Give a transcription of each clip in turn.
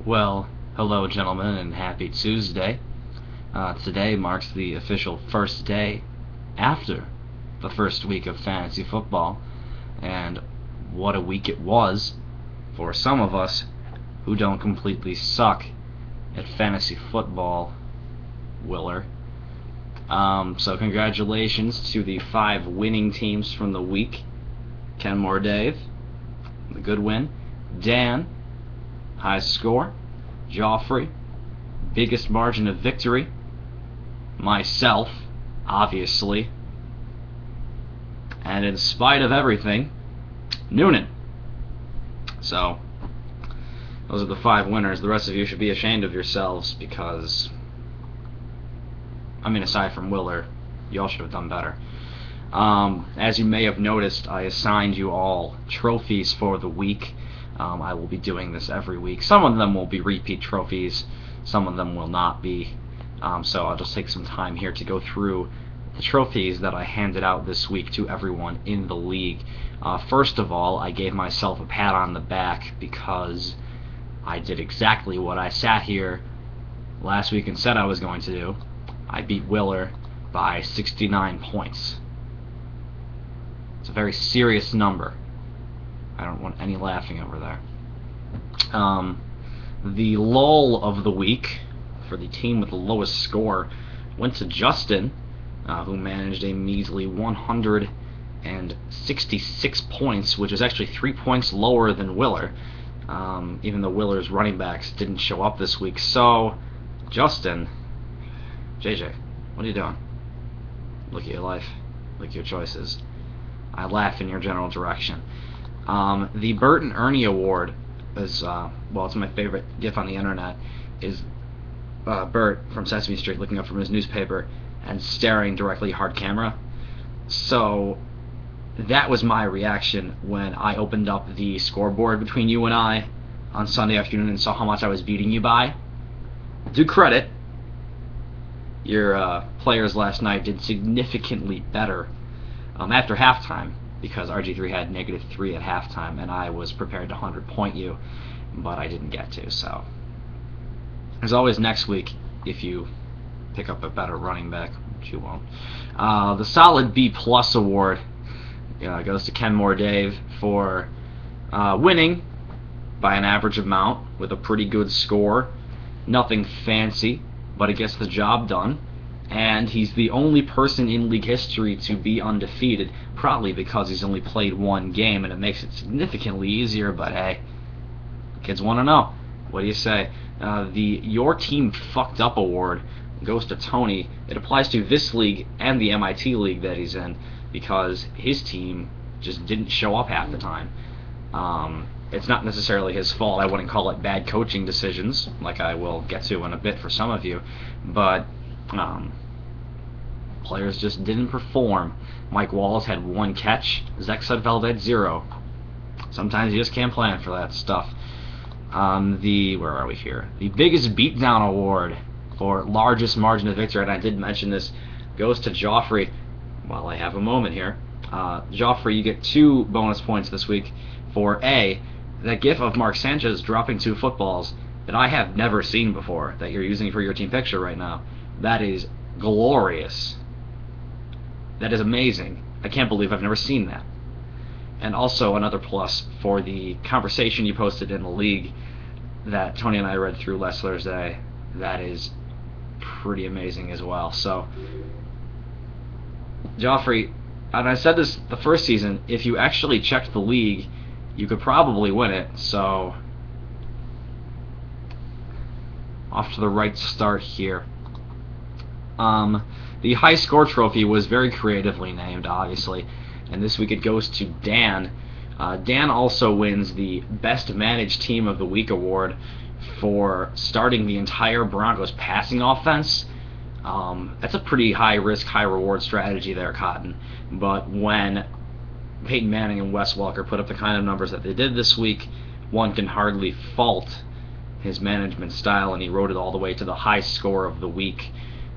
Well, hello, gentlemen, and happy Tuesday. Today marks the official first day after the first week of fantasy football, and what a week it was for some of us who don't completely suck at fantasy football, Willer. So congratulations to the 5 winning teams from the week. Kenmore Dave, the good win. Dan, high score. Joffrey, biggest margin of victory. Myself, obviously. And in spite of everything, Noonan. So, those are the 5 winners. The rest of you should be ashamed of yourselves because, aside from Willer, y'all should have done better. As you may have noticed, I assigned you all trophies for the week. I will be doing this every week. Some of them will be repeat trophies, some of them will not be. So I'll just take some time here to go through the trophies that I handed out this week to everyone in the league. First of all, I gave myself a pat on the back because I did exactly what I sat here last week and said I was going to do. I beat Willer by 69 points. It's a very serious number. I don't want any laughing over there. The lull of the week for the team with the lowest score went to Justin, who managed a measly 166 points, which is actually 3 points lower than Willer, even though Willer's running backs didn't show up this week. So, Justin, JJ, what are you doing? Look at your life. Look at your choices. I laugh in your general direction. The Bert and Ernie Award is, it's my favorite gif on the internet, is Bert from Sesame Street looking up from his newspaper and staring directly hard camera. So that was my reaction when I opened up the scoreboard between you and I on Sunday afternoon and saw how much I was beating you by. Do credit, your players last night did significantly better after halftime, because RG3 had -3 at halftime, and I was prepared to 100-point you, but I didn't get to, so. There's always next week if you pick up a better running back, which you won't. The solid B+ award goes to Kenmore Dave for winning by an average amount with a pretty good score. Nothing fancy, but it gets the job done. And he's the only person in league history to be undefeated, probably because he's only played one game, and it makes it significantly easier, but hey, kids want to know. What do you say? The Your Team Fucked Up award goes to Tony. It applies to this league and the MIT league that he's in, because his team just didn't show up half the time. It's not necessarily his fault. I wouldn't call it bad coaching decisions, like I will get to in a bit for some of you, but players just didn't perform. Mike Wallace had 1 catch, Zach Sudfeld had 0. Sometimes you just can't plan for that stuff. Where are we here? The biggest beatdown award for largest margin of victory, and I did mention this, goes to Joffrey. While I have a moment here, Joffrey, you get 2 bonus points this week for A, that gif of Mark Sanchez dropping 2 footballs that I have never seen before, that you're using for your team picture right now. That is glorious. That is amazing. I can't believe I've never seen that. And also another plus for the conversation you posted in the league that Tony and I read through last Thursday. That is pretty amazing as well. So, Joffrey, and I said this the first season, if you actually checked the league, you could probably win it. So, off to the right start here. The high score trophy was very creatively named, obviously, and this week it goes to Dan. Dan also wins the Best Managed Team of the Week award for starting the entire Broncos passing offense. That's a pretty high-risk, high-reward strategy there, Cotton. But when Peyton Manning and Wes Welker put up the kind of numbers that they did this week, one can hardly fault his management style, and he rode it all the way to the high score of the week.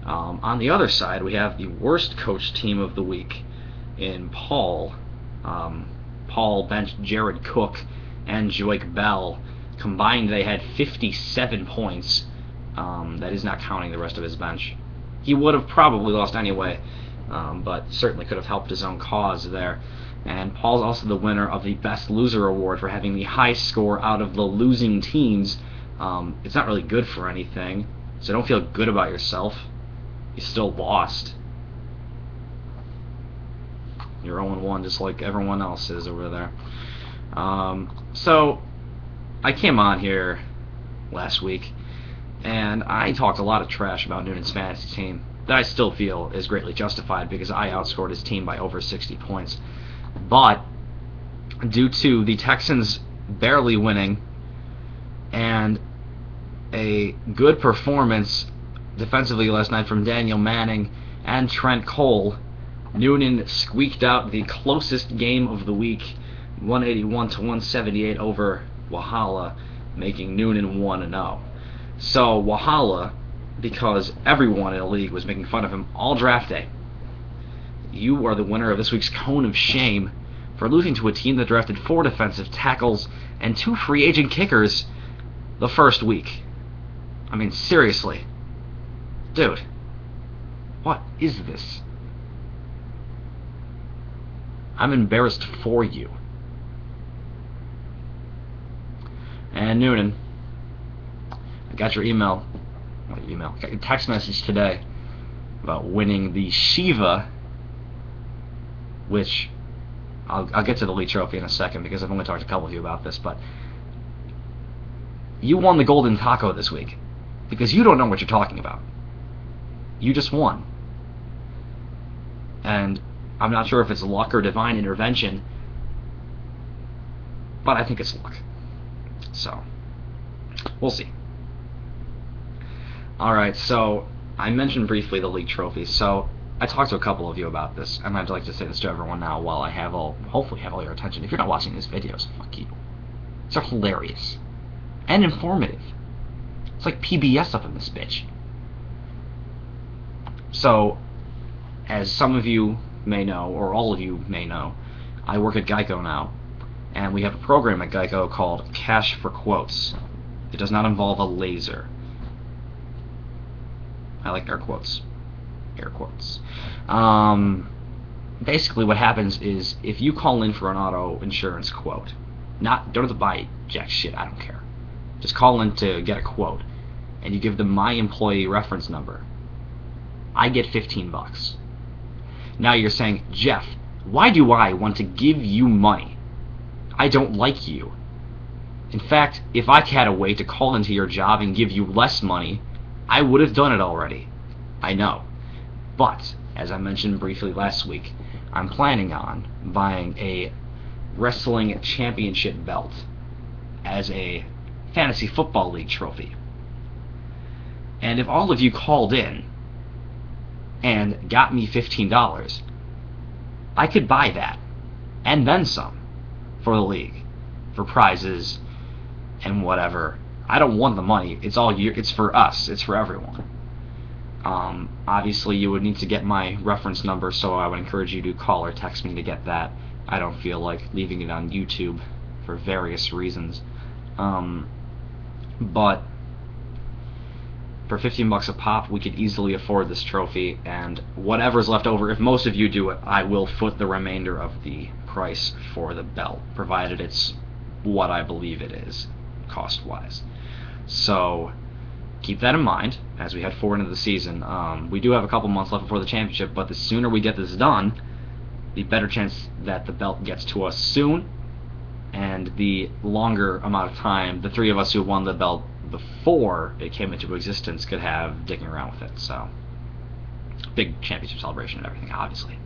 On the other side, we have the worst coach team of the week in Paul. Paul benched Jared Cook and Joique Bell Combined, they had 57 points. That is not counting the rest of his bench. He would have probably lost anyway, but certainly could have helped his own cause there. And Paul's also the winner of the Best Loser Award for having the high score out of the losing teams. It's not really good for anything, so don't feel good about yourself. You still lost. You're 0-1 just like everyone else is over there. So, I came on here last week, and I talked a lot of trash about Noonan's fantasy team that I still feel is greatly justified because I outscored his team by over 60 points. But due to the Texans barely winning and a good performance defensively last night from Daniel Manning and Trent Cole, Noonan squeaked out the closest game of the week, 181-178 over Wahala, making Noonan 1-0. So Wahala, because everyone in the league was making fun of him all draft day, you are the winner of this week's Cone of Shame for losing to a team that drafted 4 defensive tackles and 2 free agent kickers the first week. I mean, seriously. Dude, what is this? I'm embarrassed for you. And Noonan, I got your email. Got your text message today about winning the Shiva, which I'll get to the Lee Trophy in a second because I've only talked to a couple of you about this, but you won the Golden Taco this week because you don't know what you're talking about. You just won. And I'm not sure if it's luck or divine intervention, but I think it's luck. So, we'll see. Alright, so I mentioned briefly the league trophies. So, I talked to a couple of you about this, and I'd like to say this to everyone now while I hopefully have all your attention. If you're not watching these videos, fuck you. These are hilarious. And informative. It's like PBS up in this bitch. So, as some of you may know, or all of you may know, I work at Geico now, and we have a program at Geico called Cash for Quotes. It does not involve a laser. I like air quotes. Air quotes. Basically what happens is, if you call in for an auto insurance quote, don't have to buy jack shit, I don't care. Just call in to get a quote, and you give them my employee reference number, I get $15. Now you're saying, Jeff, why do I want to give you money? I don't like you. In fact, if I had a way to call into your job and give you less money, I would have done it already. I know. But, as I mentioned briefly last week, I'm planning on buying a wrestling championship belt as a fantasy football league trophy. And if all of you called in and got me $15, I could buy that and then some for the league, for prizes and whatever. I don't want the money. It's for us. It's for everyone. Obviously, you would need to get my reference number, so I would encourage you to call or text me to get that. I don't feel like leaving it on YouTube for various reasons. But for $15 a pop, we could easily afford this trophy, and whatever's left over, if most of you do it, I will foot the remainder of the price for the belt, provided it's what I believe it is, cost-wise. So, keep that in mind, as we head forward into the season. We do have a couple months left before the championship, but the sooner we get this done, the better chance that the belt gets to us soon, and the longer amount of time the three of us who won the belt before it came into existence could have dicking around with it. So, big championship celebration and everything, obviously.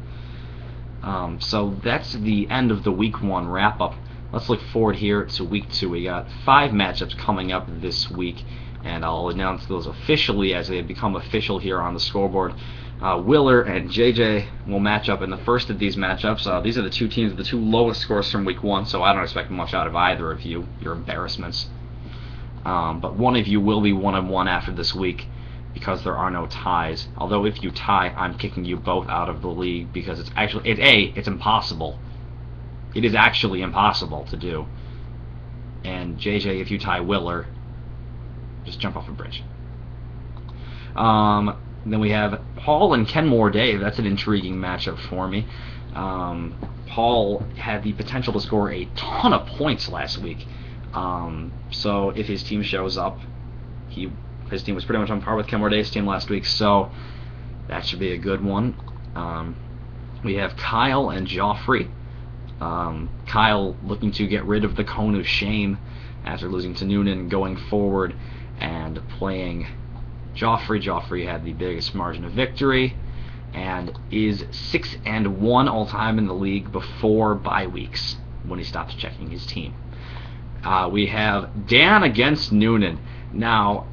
So that's the end of the Week 1 wrap-up. Let's look forward here to Week 2. We got 5 matchups coming up this week, and I'll announce those officially as they become official here on the scoreboard. Willer and JJ will match up in the first of these matchups. These are the two teams with the 2 lowest scores from Week 1, so I don't expect much out of either of you, your embarrassments. But one of you will be 1-1 after this week because there are no ties. Although if you tie, I'm kicking you both out of the league because it's impossible. It is actually impossible to do. And JJ, if you tie Willer, just jump off a bridge. Then we have Paul and Kenmore Dave. That's an intriguing matchup for me. Paul had the potential to score a ton of points last week. So if his team shows up, his team was pretty much on par with Kenmore Dave's team last week, so that should be a good one. We have Kyle and Joffrey. Kyle looking to get rid of the cone of shame after losing to Noonan going forward and playing Joffrey. Joffrey had the biggest margin of victory and is 6-1 all-time in the league before bye weeks when he stops checking his team. We have Dan against Noonan. Now,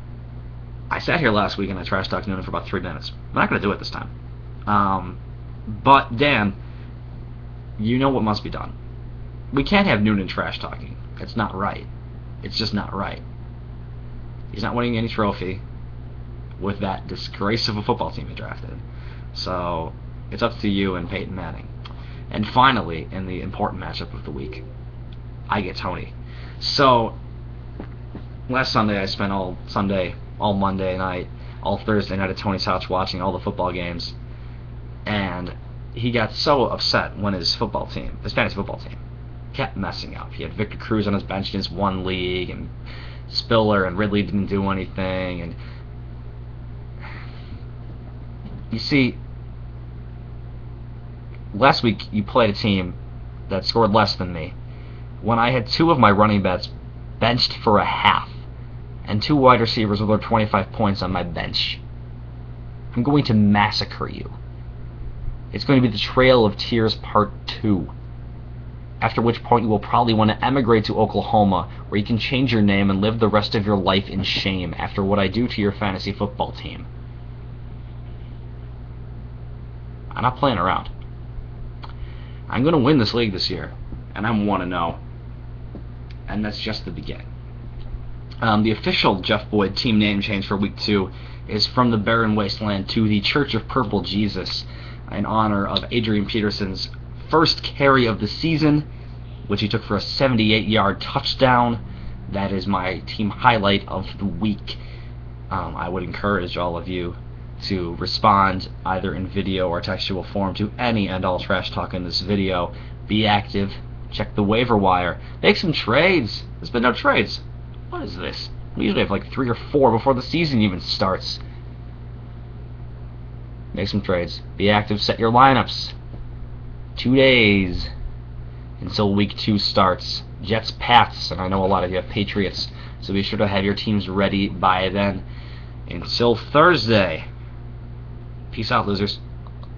I sat here last week and I trash talked Noonan for about 3 minutes. I'm not going to do it this time. But Dan, you know what must be done. We can't have Noonan trash talking. It's not right. It's just not right. He's not winning any trophy with that disgrace of a football team he drafted. So it's up to you and Peyton Manning. And finally, in the important matchup of the week, I get Tony. So last Sunday I spent all Sunday, all Monday night, all Thursday night at Tony's house watching all the football games, and he got so upset when his fantasy football team, kept messing up. He had Victor Cruz on his bench in his one league, and Spiller and Ridley didn't do anything. And you see, last week you played a team that scored less than me when I had 2 of my running backs benched for a half and 2 wide receivers with over 25 points on my bench. I'm going to massacre you. It's going to be the Trail of Tears Part 2. After which point you will probably want to emigrate to Oklahoma, where you can change your name and live the rest of your life in shame after what I do to your fantasy football team. I'm not playing around. I'm going to win this league this year, and I'm 1-0. And that's just the beginning. The official Jeff Boyd team name change for Week 2 is from the Barren Wasteland to the Church of Purple Jesus, in honor of Adrian Peterson's first carry of the season, which he took for a 78-yard touchdown. That is my team highlight of the week. I would encourage all of you to respond either in video or textual form to any and all trash talk in this video. Be active. Check the waiver wire. Make some trades. There's been no trades. What is this? We usually have like 3 or 4 before the season even starts. Make some trades. Be active. Set your lineups. 2 days until Week 2 starts. Jets, Pats, and I know a lot of you have Patriots, so be sure to have your teams ready by then. Until Thursday. Peace out, losers.